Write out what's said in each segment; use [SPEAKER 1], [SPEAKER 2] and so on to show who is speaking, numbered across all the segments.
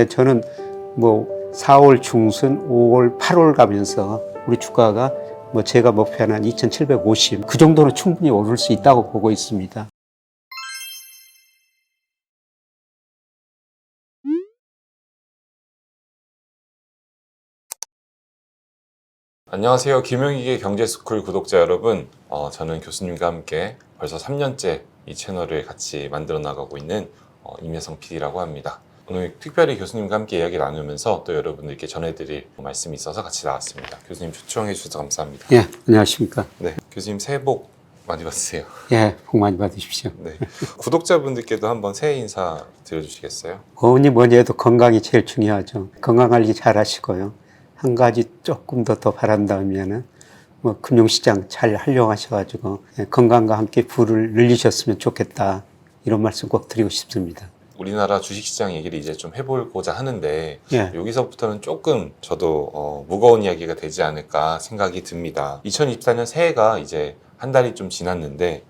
[SPEAKER 1] 저는 뭐 4월 중순, 5월, 8월 가면서 우리 주가가 뭐 제가 목표하는 2,750, 그 정도는 충분히 오를 수 있다고 보고 있습니다.
[SPEAKER 2] 안녕하세요. 김용익의 경제스쿨 구독자 여러분. 저는 교수님과 함께 벌써 3년째 이 채널을 같이 만들어 나가고 있는 임혜성 PD라고 합니다. 오늘 특별히 교수님과 함께 이야기 나누면서 또 여러분들께 전해드릴 말씀이 있어서 같이 나왔습니다. 교수님 초청해 주셔서 감사합니다.
[SPEAKER 1] 예, 안녕하십니까.
[SPEAKER 2] 네, 교수님 새해 복 많이 받으세요.
[SPEAKER 1] 예, 복 많이 받으십시오.
[SPEAKER 2] 네, 구독자분들께도 한번 새해 인사 드려주시겠어요?
[SPEAKER 1] 뭐니 해도 건강이 제일 중요하죠. 건강 관리 잘 하시고요. 한 가지 조금 더 바란다면은 뭐 금융시장 잘 활용하셔가지고 건강과 함께 부를 늘리셨으면 좋겠다. 이런 말씀 꼭 드리고 싶습니다.
[SPEAKER 2] 우리나라 주식시장 얘기를 이제 좀 해보고자 하는데
[SPEAKER 1] 예.
[SPEAKER 2] 여기서부터는 조금 저도 무거운 이야기가 되지 않을까 생각이 듭니다. 2024년 새해가 이제 한 달이 좀 지났는데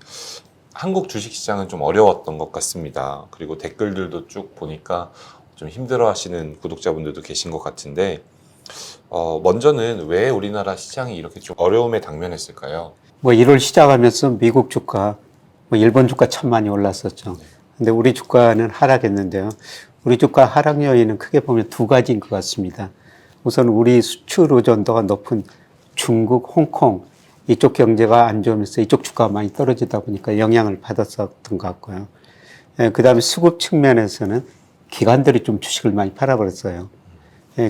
[SPEAKER 2] 한국 주식시장은 좀 어려웠던 것 같습니다. 그리고 댓글들도 쭉 보니까 좀 힘들어 하시는 구독자분들도 계신 것 같은데 먼저는 왜 우리나라 시장이 이렇게 좀 어려움에 당면했을까요?
[SPEAKER 1] 뭐 1월 시작하면서 미국 주가, 뭐 일본 주가 참 많이 올랐었죠. 근데 우리 주가는 하락했는데요. 우리 주가 하락 요인은 크게 보면 두 가지인 것 같습니다. 우선 우리 수출 의존도가 높은 중국, 홍콩 이쪽 경제가 안 좋으면서 이쪽 주가가 많이 떨어지다 보니까 영향을 받았었던 것 같고요. 그 다음에 수급 측면에서는 기관들이 좀 주식을 많이 팔아버렸어요.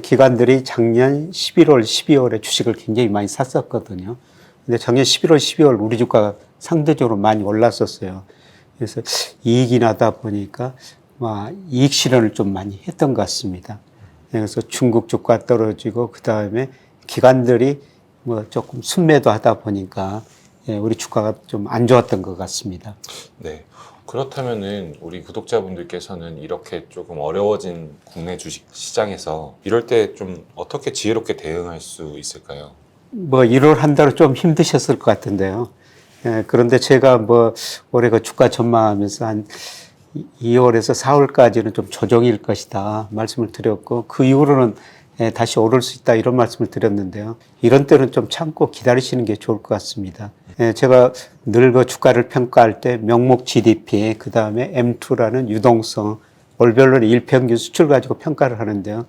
[SPEAKER 1] 기관들이 작년 11월, 12월에 주식을 굉장히 많이 샀었거든요. 근데 작년 11월, 12월 우리 주가가 상대적으로 많이 올랐었어요. 그래서 이익이 나다 보니까 이익 실현을 좀 많이 했던 것 같습니다. 그래서 중국 주가 떨어지고 그 다음에 기관들이 뭐 조금 순매도 하다 보니까 우리 주가가 좀 안 좋았던 것 같습니다.
[SPEAKER 2] 네. 그렇다면은 우리 구독자분들께서는 이렇게 조금 어려워진 국내 주식 시장에서 이럴 때 좀 어떻게 지혜롭게 대응할 수 있을까요?
[SPEAKER 1] 뭐 1월 한 달은 좀 힘드셨을 것 같은데요. 그런데 제가 뭐 올해 그 주가 전망하면서 한 2월에서 4월까지는 좀 조정일 것이다 말씀을 드렸고 그 이후로는 다시 오를 수 있다 이런 말씀을 드렸는데요. 이런 때는 좀 참고 기다리시는 게 좋을 것 같습니다. 제가 늘 그 주가를 평가할 때 명목 GDP, 그 다음에 M2라는 유동성, 월별로 일평균 수출 가지고 평가를 하는데요.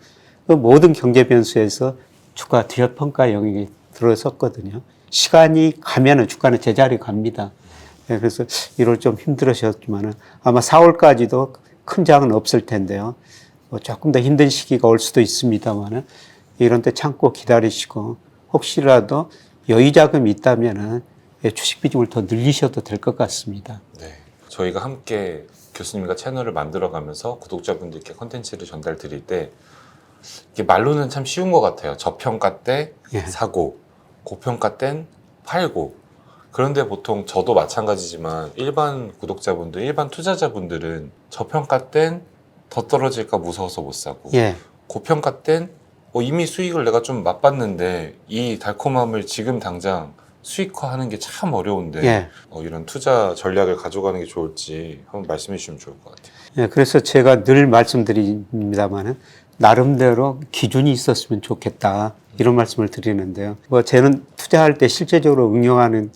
[SPEAKER 1] 그 모든 경제 변수에서 주가 뒤평가 영역에 들어섰거든요. 시간이 가면은 주가는 제자리 갑니다. 그래서 1월 좀 힘들으셨지만은 아마 4월까지도 큰 장은 없을 텐데요. 조금 더 힘든 시기가 올 수도 있습니다만은 이런 때 참고 기다리시고 혹시라도 여유 자금이 있다면은 주식 비중을 더 늘리셔도 될 것 같습니다.
[SPEAKER 2] 네. 저희가 함께 교수님과 채널을 만들어가면서 구독자분들께 컨텐츠를 전달 드릴 때 이게 말로는 참 쉬운 것 같아요. 저평가 때 사고, 고평가 땐 팔고. 그런데 보통 저도 마찬가지지만 일반 구독자분들, 일반 투자자분들은 저평가 땐 더 떨어질까 무서워서 못 사고 고평가 땐 이미 수익을 내가 좀 맛봤는데 이 달콤함을 지금 당장 수익화하는 게 참 어려운데 이런 투자 전략을 가져가는 게 좋을지 한번 말씀해 주시면 좋을 것 같아요.
[SPEAKER 1] 그래서 제가 늘 말씀드립니다만은 나름대로 기준이 있었으면 좋겠다 이런 말씀을 드리는데요. 저는 투자할 때 실제적으로 응용하는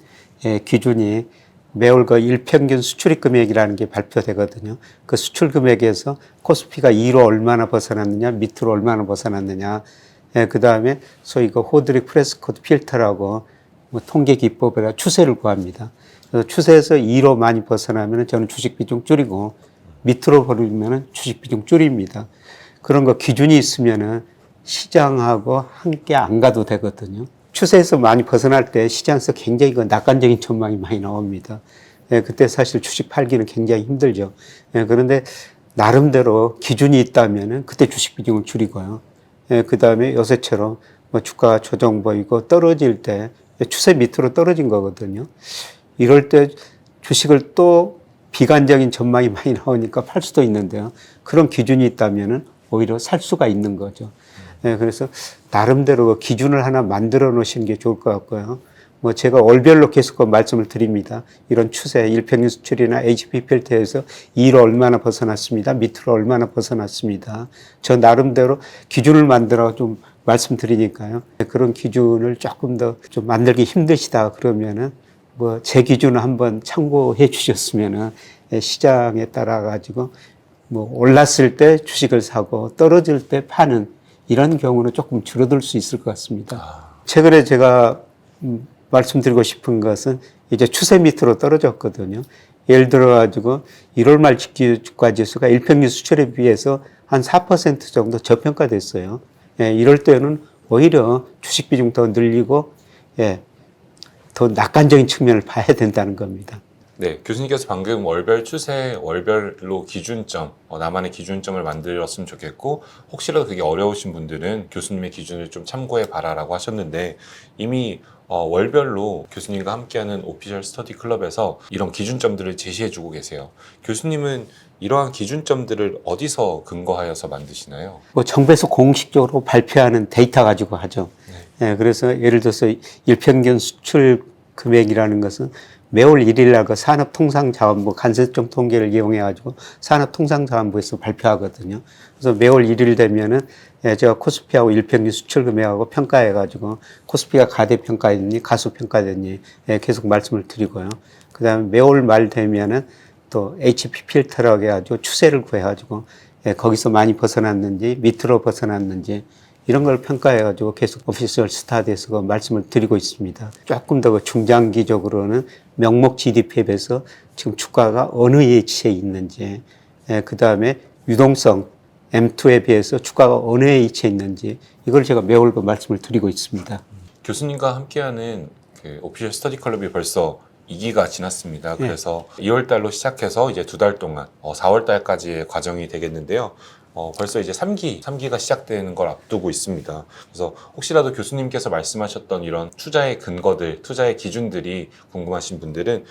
[SPEAKER 1] 기준이 매월 그 일평균 수출입 금액이라는 게 발표되거든요. 그 수출 금액에서 코스피가 2로 얼마나 벗어났느냐, 밑으로 얼마나 벗어났느냐. 그 다음에 소위 그 호드릭 프레스코트 필터라고 통계 기법에다 추세를 구합니다. 그래서 추세에서 2로 많이 벗어나면 저는 주식 비중 줄이고 밑으로 버리면 주식 비중 줄입니다. 그런 거 기준이 있으면은 시장하고 함께 안 가도 되거든요. 추세에서 많이 벗어날 때 시장에서 굉장히 낙관적인 전망이 많이 나옵니다. 그때 사실 주식 팔기는 굉장히 힘들죠. 그런데 나름대로 기준이 있다면은 그때 주식 비중을 줄이고요. 그 다음에 요새처럼 주가 조정 보이고 떨어질 때 추세 밑으로 떨어진 거거든요. 이럴 때 주식을 또 비관적인 전망이 많이 나오니까 팔 수도 있는데요. 그런 기준이 있다면은 오히려 살 수가 있는 거죠. 그래서 나름대로 기준을 하나 만들어 놓으시는 게 좋을 것 같고요. 뭐 제가 월별로 계속 말씀을 드립니다. 이런 추세, 일평균 수출이나 HP 필터에서 2로 얼마나 벗어났습니다. 밑으로 얼마나 벗어났습니다. 저 나름대로 기준을 만들어 좀 말씀드리니까요. 그런 기준을 조금 더 좀 만들기 힘드시다 그러면은 뭐 제 기준을 한번 참고해 주셨으면은 시장에 따라 가지고 뭐 올랐을 때 주식을 사고 떨어질 때 파는 이런 경우는 조금 줄어들 수 있을 것 같습니다. 최근에 제가 말씀드리고 싶은 것은 이제 추세 밑으로 떨어졌거든요. 예를 들어 가지고 1월 말 주가 지수가 일평균 수출에 비해서 한 4% 정도 저평가됐어요. 예, 이럴 때는 오히려 주식 비중 더 늘리고 예, 더 낙관적인 측면을 봐야 된다는 겁니다.
[SPEAKER 2] 네, 교수님께서 방금 월별 추세, 월별로 기준점, 나만의 기준점을 만들었으면 좋겠고, 혹시라도 그게 어려우신 분들은 교수님의 기준을 좀 참고해 봐라라고 하셨는데, 이미 월별로 교수님과 함께하는 오피셜 스터디 클럽에서 이런 기준점들을 제시해 주고 계세요. 교수님은 이러한 기준점들을 어디서 근거하여서 만드시나요?
[SPEAKER 1] 뭐 정부에서 공식적으로 발표하는 데이터 가지고 하죠. 예, 그래서 예를 들어서 일평균 수출 금액이라는 것은 매월 1일 날 그 산업통상자원부 간접적 통계를 이용해가지고 산업통상자원부에서 발표하거든요. 그래서 매월 1일 되면은 제가 코스피하고 일평균 수출 금액하고 평가해가지고 코스피가 가대평가됐니 가소평가됐니 계속 말씀을 드리고요. 그 다음에 매월 말 되면은 또 HP 필터라고 해가지고 추세를 구해가지고 거기서 많이 벗어났는지 밑으로 벗어났는지 이런 걸 평가해가지고 계속 오피셜 스타디에서 말씀을 드리고 있습니다. 조금 더 중장기적으로는 명목 GDP에 비해서 지금 주가가 어느 위치에 있는지, 그 다음에 유동성 M2에 비해서 주가가 어느 위치에 있는지 이걸 제가 매월 말씀을 드리고 있습니다.
[SPEAKER 2] 교수님과 함께하는 그 오피셜 스터디 클럽이 벌써 2기가 지났습니다. 그래서 2월 달로 시작해서 이제 2달 동안 4월 달까지의 과정이 되겠는데요. 벌써 이제 3기가 시작되는 걸 앞두고 있습니다. 그래서 혹시라도 교수님께서 말씀하셨던 이런 투자의 근거들, 투자의 기준들이 궁금하신 분들은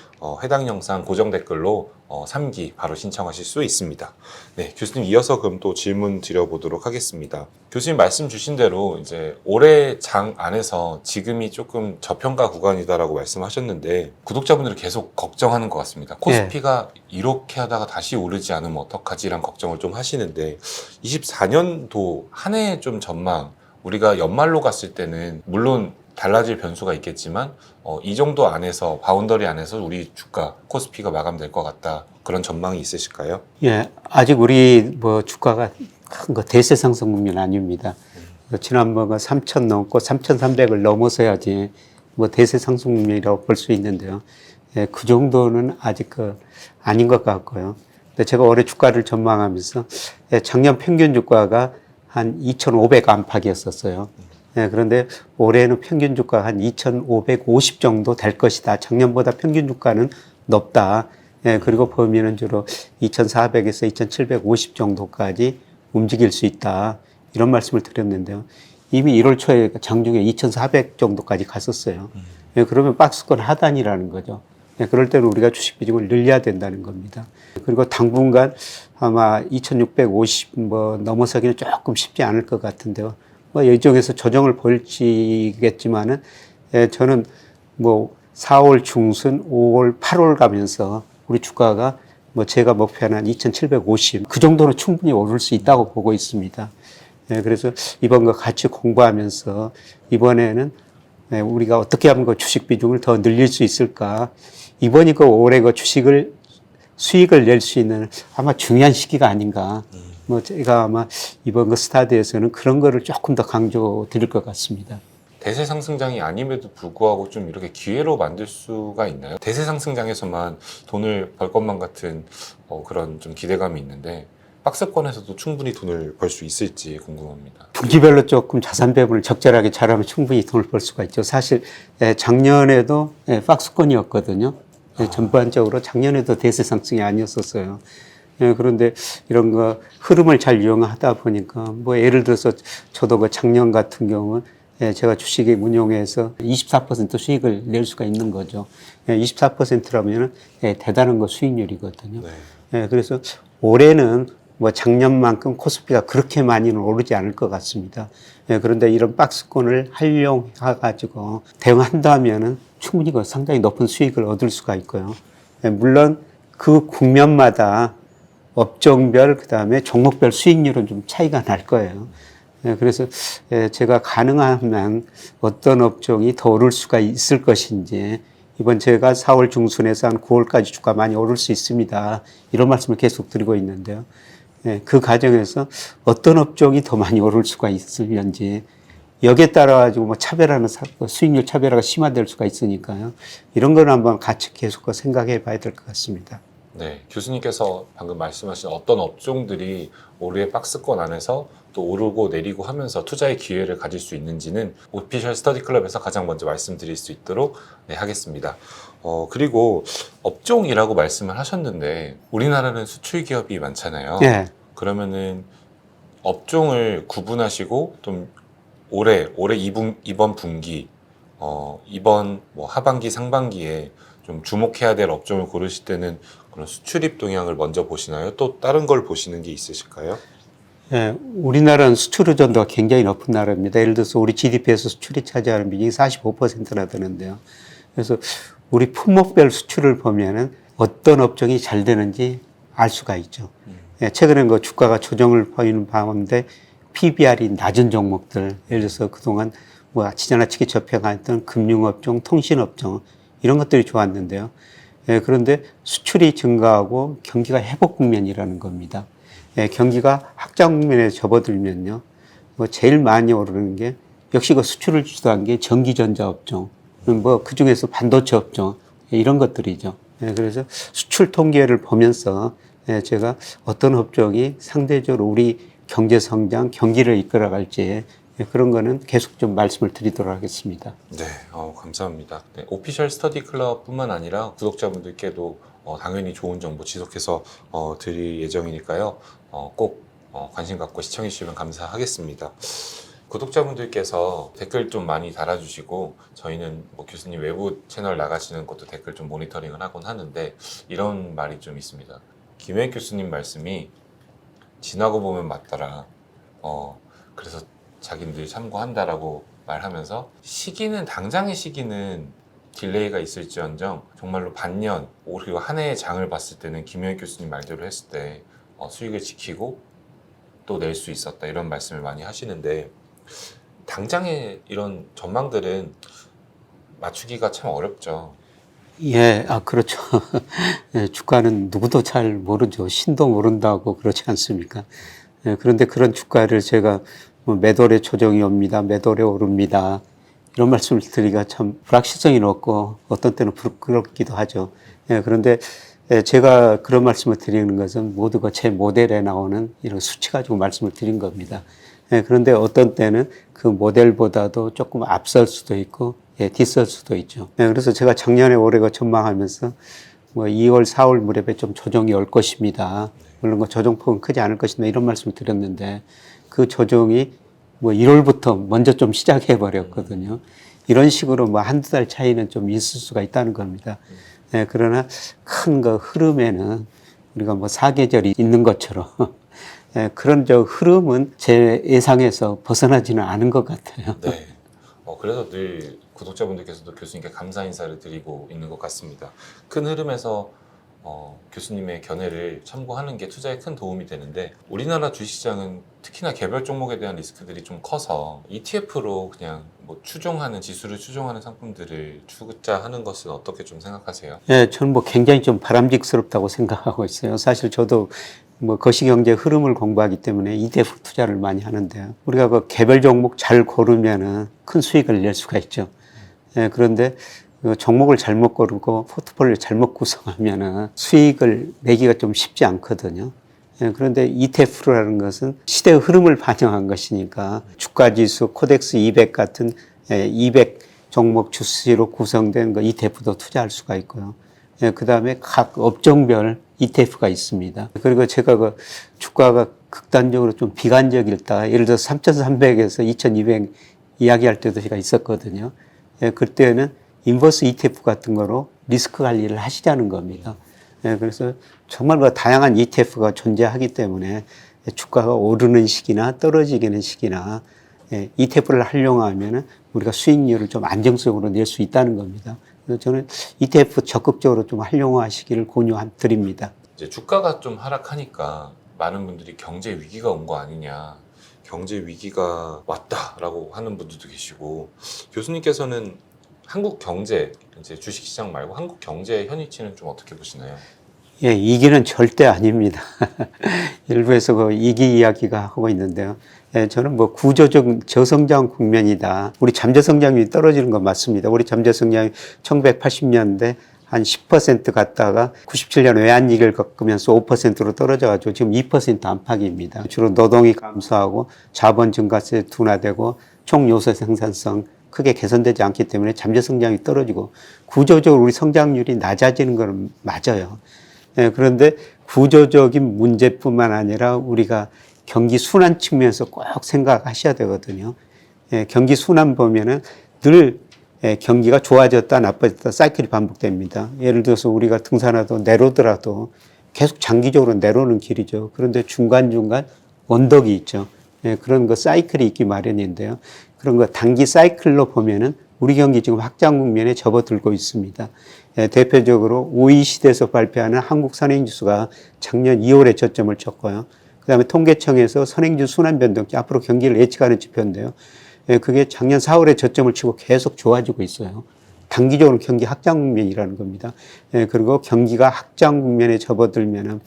[SPEAKER 2] 해당 영상 고정 댓글로 3기 바로 신청하실 수 있습니다. 네, 교수님 이어서 그럼 또 질문 드려보도록 하겠습니다. 교수님 말씀 주신 대로 이제 올해 장 안에서 지금이 조금 저평가 구간이다라고 말씀하셨는데 구독자분들이 계속 걱정하는 것 같습니다. 코스피가 이렇게 하다가 다시 오르지 않으면 어떡하지란 걱정을 좀 하시는데 24년도 한 해 좀 전망 우리가 연말로 갔을 때는 물론 달라질 변수가 있겠지만 이 정도 안에서 바운더리 안에서 우리 주가 코스피가 마감될 것 같다 그런 전망이 있으실까요?
[SPEAKER 1] 예, 아직 우리 뭐 주가가 큰 거 대세 상승 국면 아닙니다. 지난번가 3,000 넘고 3,300을 넘어서야지 뭐 대세 상승 국면이라고 볼 수 있는데요. 예, 그 정도는 아직 아닌 것 같고요. 근데 제가 올해 주가를 전망하면서 작년 평균 주가가 한 2,500 안팎이었었어요. 예, 그런데 올해는 평균 주가가 한 2,550 정도 될 것이다. 작년보다 평균 주가는 높다. 예, 그리고 범위는 주로 2,400에서 2,750 정도까지 움직일 수 있다. 이런 말씀을 드렸는데요. 이미 1월 초에 장중에 2,400 정도까지 갔었어요. 예, 그러면 박스권 하단이라는 거죠. 예, 그럴 때는 우리가 주식 비중을 늘려야 된다는 겁니다. 그리고 당분간 아마 2,650 뭐 넘어서기는 조금 쉽지 않을 것 같은데요. 뭐 일종에서 조정을 벌이겠지만은 저는 뭐 4월 중순, 5월, 8월 가면서 우리 주가가 뭐 제가 목표하는 한 2,750 그 정도는 충분히 오를 수 있다고 보고 있습니다. 그래서 이번 거 같이 공부하면서 이번에는 우리가 어떻게 하면 그 주식 비중을 더 늘릴 수 있을까? 이번이 그 올해 그 수익을 낼 수 있는 아마 중요한 시기가 아닌가. 뭐 제가 아마 이번 그 스타디에서는 그런 거를 조금 더 강조 드릴 것 같습니다.
[SPEAKER 2] 대세 상승장이 아님에도 불구하고 좀 이렇게 기회로 만들 수가 있나요? 대세 상승장에서만 돈을 벌 것만 같은 그런 좀 기대감이 있는데 박스권에서도 충분히 돈을 벌 수 있을지 궁금합니다.
[SPEAKER 1] 분기별로 조금 자산 배분을 적절하게 잘하면 충분히 돈을 벌 수가 있죠. 사실 작년에도 박스권이었거든요. 전반적으로 작년에도 대세 상승이 아니었었어요. 그런데 이런 거 흐름을 잘 이용하다 보니까 뭐 예를 들어서 저도 그 작년 같은 경우는 제가 주식에 운용해서 24% 수익을 낼 수가 있는 거죠. 24%라면 대단한 거 수익률이거든요. 그래서 올해는 뭐 작년만큼 코스피가 그렇게 많이는 오르지 않을 것 같습니다. 예, 그런데 이런 박스권을 활용해가지고 대응한다면은 충분히 그 상당히 높은 수익을 얻을 수가 있고요. 예, 물론 그 국면마다 업종별 그다음에 종목별 수익률은 좀 차이가 날 거예요. 예, 그래서 제가 가능하면 어떤 업종이 더 오를 수가 있을 것인지 이번 제가 4월 중순에서 한 9월까지 주가 많이 오를 수 있습니다. 이런 말씀을 계속 드리고 있는데요. 예, 그 과정에서 어떤 업종이 더 많이 오를 수가 있을는지 여기에 따라 가지고 뭐 차별화는 수익률 차별화가 심화될 수가 있으니까요. 이런 걸 한번 같이 계속 생각해 봐야 될 것 같습니다.
[SPEAKER 2] 네, 교수님께서 방금 말씀하신 어떤 업종들이 올해 박스권 안에서 또 오르고 내리고 하면서 투자의 기회를 가질 수 있는지는 오피셜 스터디 클럽에서 가장 먼저 말씀드릴 수 있도록 하겠습니다. 그리고 업종이라고 말씀을 하셨는데 우리나라는 수출 기업이 많잖아요.
[SPEAKER 1] 네.
[SPEAKER 2] 그러면은 업종을 구분하시고 좀 올해 이번 분기 이번 뭐 하반기 상반기에 좀 주목해야 될 업종을 고르실 때는 그런 수출입 동향을 먼저 보시나요? 또 다른 걸 보시는 게 있으실까요?
[SPEAKER 1] 예, 우리나라는 수출 의존도가 굉장히 높은 나라입니다. 예를 들어서 우리 GDP에서 수출이 차지하는 비중이 45%나 되는데요. 그래서 우리 품목별 수출을 보면은 어떤 업종이 잘 되는지 알 수가 있죠. 예, 최근에 그 주가가 조정을 보이는 가운데 PBR이 낮은 종목들, 예를 들어서 그동안 뭐 지나치게 접해갔던 금융업종, 통신업종 이런 것들이 좋았는데요. 예, 그런데 수출이 증가하고 경기가 회복 국면이라는 겁니다. 예, 경기가 확장 국면에 접어들면요, 뭐 제일 많이 오르는 게 역시 그 수출을 주도한 게 전기전자 업종, 뭐 그 중에서 반도체 업종 이런 것들이죠. 예, 그래서 수출 통계를 보면서 제가 어떤 업종이 상대적으로 우리 경제 성장, 경기를 이끌어갈지 그런 거는 계속 좀 말씀을 드리도록 하겠습니다.
[SPEAKER 2] 네, 감사합니다. 네, 오피셜 스터디 클럽뿐만 아니라 구독자분들께도 당연히 좋은 정보 지속해서 드릴 예정이니까요. 꼭 관심 갖고 시청해 주시면 감사하겠습니다. 구독자분들께서 댓글 좀 많이 달아주시고 저희는 뭐 교수님 외부 채널 나가시는 것도 댓글 좀 모니터링을 하곤 하는데 이런 말이 좀 있습니다. 김혜익 교수님 말씀이 지나고 보면 맞더라. 그래서 자기들이 참고한다라고 말하면서 시기는 당장의 시기는 딜레이가 있을지언정 정말로 반년 그리고 한 해의 장을 봤을 때는 김혜익 교수님 말대로 했을 때 수익을 지키고 또 낼 수 있었다 이런 말씀을 많이 하시는데 당장의 이런 전망들은 맞추기가 참 어렵죠.
[SPEAKER 1] 예, 그렇죠. 예, 주가는 누구도 잘 모르죠. 신도 모른다고 그렇지 않습니까? 예, 그런데 그런 주가를 제가 뭐 매도래 조정이 옵니다. 매도래 오릅니다. 이런 말씀을 드리기가 참 불확실성이 높고 어떤 때는 부끄럽기도 하죠. 예, 그런데 제가 그런 말씀을 드리는 것은 모두가 제 모델에 나오는 이런 수치 가지고 말씀을 드린 겁니다. 예, 그런데 어떤 때는 그 모델보다도 조금 앞설 수도 있고 뒤설 수도 있죠. 예, 그래서 제가 작년에 올해가 전망하면서 뭐 2월, 4월 무렵에 좀 조정이 올 것입니다. 물론 그 조정폭은 크지 않을 것입니다. 이런 말씀을 드렸는데 그 조정이 뭐 1월부터 먼저 좀 시작해 버렸거든요. 이런 식으로 뭐 한두 달 차이는 좀 있을 수가 있다는 겁니다. 예, 그러나 큰 그 흐름에는 우리가 뭐 사계절이 있는 것처럼 예, 그런 흐름은 제 예상에서 벗어나지는 않은 것 같아요.
[SPEAKER 2] 네. 그래서 늘 구독자분들께서도 교수님께 감사 인사를 드리고 있는 것 같습니다. 큰 흐름에서 교수님의 견해를 참고하는 게 투자에 큰 도움이 되는데 우리나라 주식시장은 특히나 개별 종목에 대한 리스크들이 좀 커서 ETF로 그냥 뭐 지수를 추종하는 상품들을 투자하는 것은 어떻게 좀 생각하세요?
[SPEAKER 1] 예, 저는 뭐 굉장히 좀 바람직스럽다고 생각하고 있어요. 사실 저도 뭐 거시경제 흐름을 공부하기 때문에 ETF 투자를 많이 하는데요. 우리가 그 개별 종목 잘 고르면은 큰 수익을 낼 수가 있죠. 예, 그런데 그 종목을 잘못 고르고 포트폴리오 잘못 구성하면은 수익을 내기가 좀 쉽지 않거든요. 예, 그런데 ETF라는 것은 시대의 흐름을 반영한 것이니까 주가지수, 코덱스 200 같은 200 종목 주수로 구성된 그 ETF도 투자할 수가 있고요. 예, 그 다음에 각 업종별 ETF가 있습니다. 그리고 제가 그 주가가 극단적으로 좀 비관적일 때, 예를 들어서 3,300에서 2,200 이야기할 때도 제가 있었거든요. 예, 그때는 인버스 ETF 같은 거로 리스크 관리를 하시자는 겁니다. 그래서 정말 그 다양한 ETF가 존재하기 때문에 주가가 오르는 시기나 떨어지는 시기나 ETF를 활용하면 우리가 수익률을 좀 안정적으로 낼 수 있다는 겁니다. 그래서 저는 ETF 적극적으로 좀 활용하시기를 권유드립니다.
[SPEAKER 2] 이제 주가가 좀 하락하니까 많은 분들이 경제 위기가 온 거 아니냐, 경제 위기가 왔다라고 하는 분들도 계시고, 교수님께서는 한국 경제, 이제 주식시장 말고 한국 경제의 현위치는 좀 어떻게 보시나요?
[SPEAKER 1] 예, 이기는 절대 아닙니다. 일부에서 그 이기 이야기가 하고 있는데요. 예, 저는 뭐 구조적 저성장 국면이다. 우리 잠재 성장률이 떨어지는 건 맞습니다. 우리 잠재 성장이 1980년대 한 10% 갔다가 97년 외환위기를 겪으면서 5%로 떨어져가지고 지금 2% 안팎입니다. 주로 노동이 감소하고 자본 증가세 둔화되고 총 요소 생산성 크게 개선되지 않기 때문에 잠재 성장이 떨어지고 구조적으로 우리 성장률이 낮아지는 건 맞아요. 그런데 구조적인 문제뿐만 아니라 우리가 경기 순환 측면에서 꼭 생각하셔야 되거든요. 경기 순환 보면은 늘 경기가 좋아졌다 나빠졌다 사이클이 반복됩니다. 예를 들어서 우리가 등산하도 내려오더라도 계속 장기적으로 내려오는 길이죠. 그런데 중간중간 언덕이 있죠. 그런 거 사이클이 있기 마련인데요. 그런 거 단기 사이클로 보면은 우리 경기 지금 확장 국면에 접어들고 있습니다. 대표적으로 OECD에서 발표하는 한국 선행지수가 작년 2월에 저점을 쳤고요. 그 다음에 통계청에서 선행지수 순환 변동치, 앞으로 경기를 예측하는 지표인데요. 그게 작년 4월에 저점을 치고 계속 좋아지고 있어요. 단기적으로 경기 확장 국면이라는 겁니다. 그리고 경기가 확장 국면에 접어들면은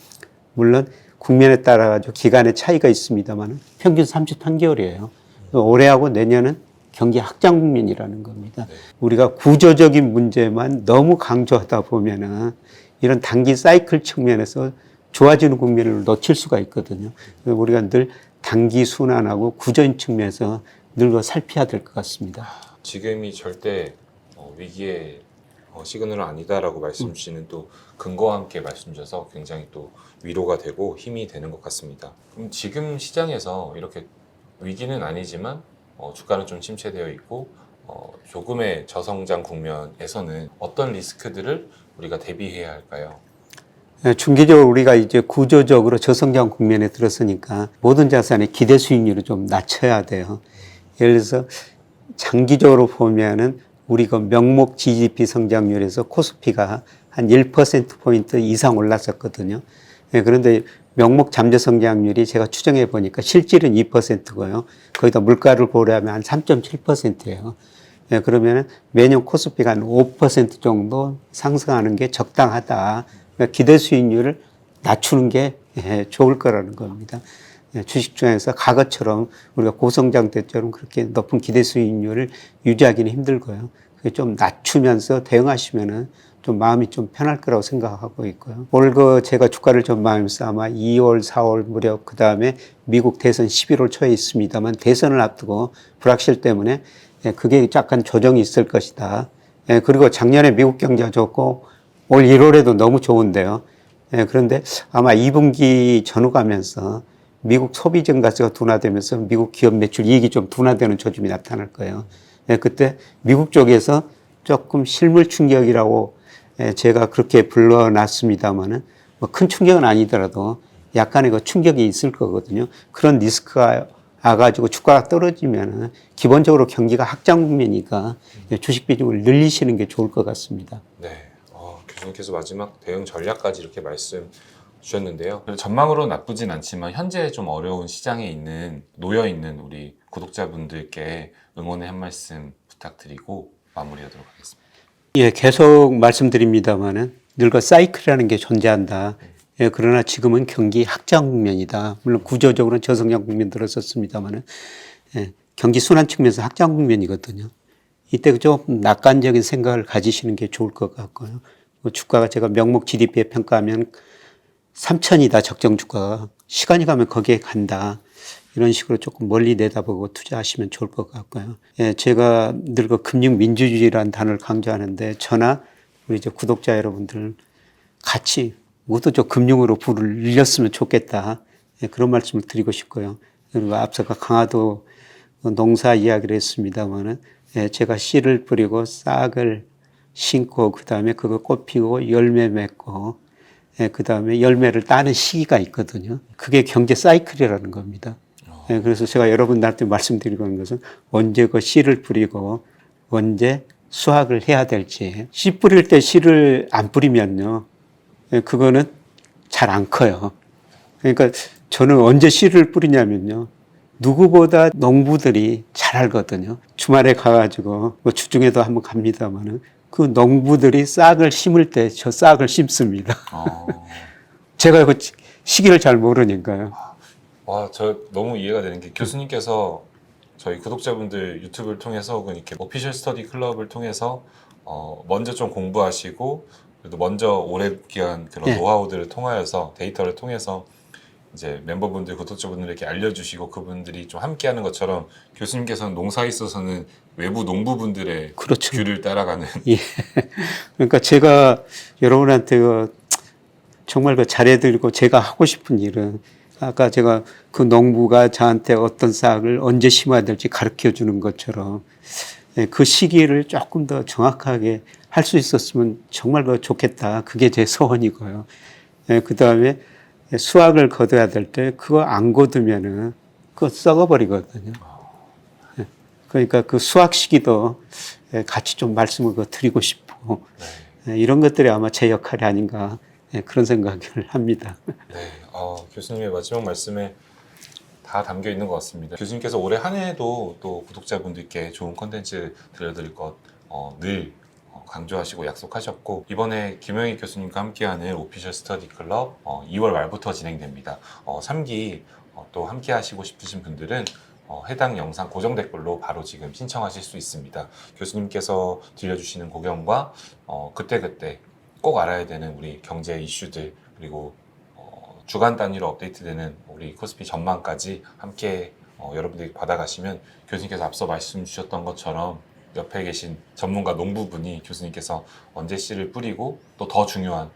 [SPEAKER 1] 물론 국면에 따라 가지고 기간의 차이가 있습니다만 평균 33개월이에요. 올해하고 내년은 경기 확장 국면이라는 겁니다. 우리가 구조적인 문제만 너무 강조하다 보면은 이런 단기 사이클 측면에서 좋아지는 국면을 놓칠 수가 있거든요. 우리가 늘 단기 순환하고 구조인 측면에서 늘 살펴야 될 것 같습니다.
[SPEAKER 2] 지금이 절대 위기의 시그널은 아니다라고 말씀 주시는 또 근거와 함께 말씀 주셔서 굉장히 또 위로가 되고 힘이 되는 것 같습니다. 그럼 지금 시장에서 이렇게 위기는 아니지만 주가는 좀 침체되어 있고 조금의 저성장 국면에서는 어떤 리스크들을 우리가 대비해야 할까요?
[SPEAKER 1] 중기적으로 우리가 이제 구조적으로 저성장 국면에 들었으니까 모든 자산의 기대 수익률을 좀 낮춰야 돼요. 예를 들어서 장기적으로 보면은 우리가 명목 GDP 성장률에서 코스피가 한 1%포인트 이상 올랐었거든요. 그런데 명목 잠재 성장률이 제가 추정해 보니까 실질은 2%고요. 거기다 물가를 고려하면 한 3.7%예요. 그러면 매년 코스피가 한 5% 정도 상승하는 게 적당하다. 그러니까 기대 수익률을 낮추는 게 좋을 거라는 겁니다. 주식 중에서 과거처럼 우리가 고성장 때처럼 그렇게 높은 기대 수익률을 유지하기는 힘들고요. 그게 좀 낮추면서 대응하시면은 좀 마음이 좀 편할 거라고 생각하고 있고요. 올 제가 주가를 전망하면서 아마 2월, 4월 무렵 그 다음에 미국 대선 11월 초에 있습니다만 대선을 앞두고 불확실 때문에 그게 약간 조정이 있을 것이다. 그리고 작년에 미국 경제가 좋고 올 1월에도 너무 좋은데요. 그런데 아마 2분기 전후가면서 미국 소비 증가세가 둔화되면서 미국 기업 매출 이익이 좀 둔화되는 조짐이 나타날 거예요. 그때 미국 쪽에서 조금 실물 충격이라고 제가 그렇게 불러놨습니다만은 뭐 큰 충격은 아니더라도 약간의 그 충격이 있을 거거든요. 그런 리스크가 와가지고 주가가 떨어지면은 기본적으로 경기가 확장 국면이니까 주식 비중을 늘리시는 게 좋을 것 같습니다.
[SPEAKER 2] 네, 교수님께서 마지막 대응 전략까지 이렇게 말씀 주셨는데요. 전망으로 나쁘진 않지만 현재 좀 어려운 시장에 놓여 있는 우리 구독자분들께 응원의 한 말씀 부탁드리고 마무리하도록 하겠습니다.
[SPEAKER 1] 예, 계속 말씀드립니다만은 늘 그 사이클이라는 게 존재한다. 예, 그러나 지금은 경기 확장 국면이다. 물론 구조적으로는 저성장 국면 들었었습니다만은 경기 순환 측면에서 확장 국면이거든요. 이때 좀 낙관적인 생각을 가지시는 게 좋을 것 같고요. 주가가 제가 명목 GDP에 평가하면 3천이다 적정 주가가 시간이 가면 거기에 간다. 이런 식으로 조금 멀리 내다보고 투자하시면 좋을 것 같고요. 제가 늘 그 금융 민주주의라는 단어를 강조하는데 저나 우리 이제 구독자 여러분들 같이 모두 저 금융으로 불을 늘렸으면 좋겠다. 그런 말씀을 드리고 싶고요. 그리고 앞서가 강화도 농사 이야기를 했습니다만은 제가 씨를 뿌리고 싹을 심고 그다음에 그거 꽃 피고 열매 맺고 그 다음에 열매를 따는 시기가 있거든요. 그게 경제 사이클이라는 겁니다. 그래서 제가 여러분들한테 말씀드리고 있는 것은 언제 그 씨를 뿌리고 언제 수확을 해야 될지. 씨 뿌릴 때 씨를 안 뿌리면요, 그거는 잘 안 커요. 그러니까 저는 언제 씨를 뿌리냐면요, 누구보다 농부들이 잘 알거든요. 주말에 가가지고 뭐 주중에도 한번 갑니다만은 그 농부들이 싹을 심을 때 저 싹을 심습니다. 제가 그 시기를 잘 모르니까요.
[SPEAKER 2] 와, 저 너무 이해가 되는 게 교수님께서 저희 구독자분들 유튜브를 통해서 혹은 이렇게 오피셜 스터디 클럽을 통해서 먼저 좀 공부하시고 그래도 먼저 오래 기한 그런
[SPEAKER 1] 예.
[SPEAKER 2] 노하우들을 통하여서 데이터를 통해서 이제 멤버분들, 구독자분들에게 알려주시고 그분들이 좀 함께하는 것처럼 교수님께서는 농사에 있어서는 외부 농부분들의
[SPEAKER 1] 그렇죠.
[SPEAKER 2] 귤을 따라가는
[SPEAKER 1] 예. 그러니까 제가 여러분한테 정말 그 잘해드리고 제가 하고 싶은 일은 아까 제가 그 농부가 저한테 어떤 싹을 언제 심어야 될지 가르쳐 주는 것처럼 그 시기를 조금 더 정확하게 할 수 있었으면 정말 좋겠다. 그게 제 소원이고요. 그 다음에 수확을 거둬야 될 때 그거 안 거두면은 그거 썩어버리거든요. 그러니까 그 수확 시기도 같이 좀 말씀을 드리고 싶고 이런 것들이 아마 제 역할이 아닌가 그런 생각을 합니다.
[SPEAKER 2] 네, 교수님의 마지막 말씀에 다 담겨 있는 것 같습니다. 교수님께서 올해 한 해도 또 구독자분들께 좋은 컨텐츠 들려드릴 것 늘 강조하시고 약속하셨고 이번에 김영희 교수님과 함께하는 오피셜 스터디 클럽 2월 말부터 진행됩니다. 3기 또 함께 하시고 싶으신 분들은 해당 영상 고정 댓글로 바로 지금 신청하실 수 있습니다. 교수님께서 들려주시는 고견과 그때그때 꼭 알아야 되는 우리 경제 이슈들 그리고 주간 단위로 업데이트되는 우리 코스피 전망까지 함께 여러분들이 받아가시면 교수님께서 앞서 말씀 주셨던 것처럼 옆에 계신 전문가 농부분이 교수님께서 언제 씨를 뿌리고 또 더 중요한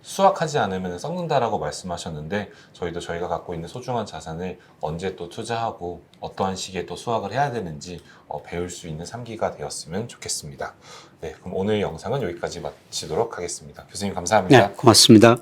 [SPEAKER 2] 수확하지 않으면 썩는다라고 말씀하셨는데 저희도 저희가 갖고 있는 소중한 자산을 언제 또 투자하고 어떠한 시기에 또 수확을 해야 되는지 배울 수 있는 3기가 되었으면 좋겠습니다. 네, 그럼 오늘 영상은 여기까지 마치도록 하겠습니다. 교수님 감사합니다.
[SPEAKER 1] 네, 고맙습니다.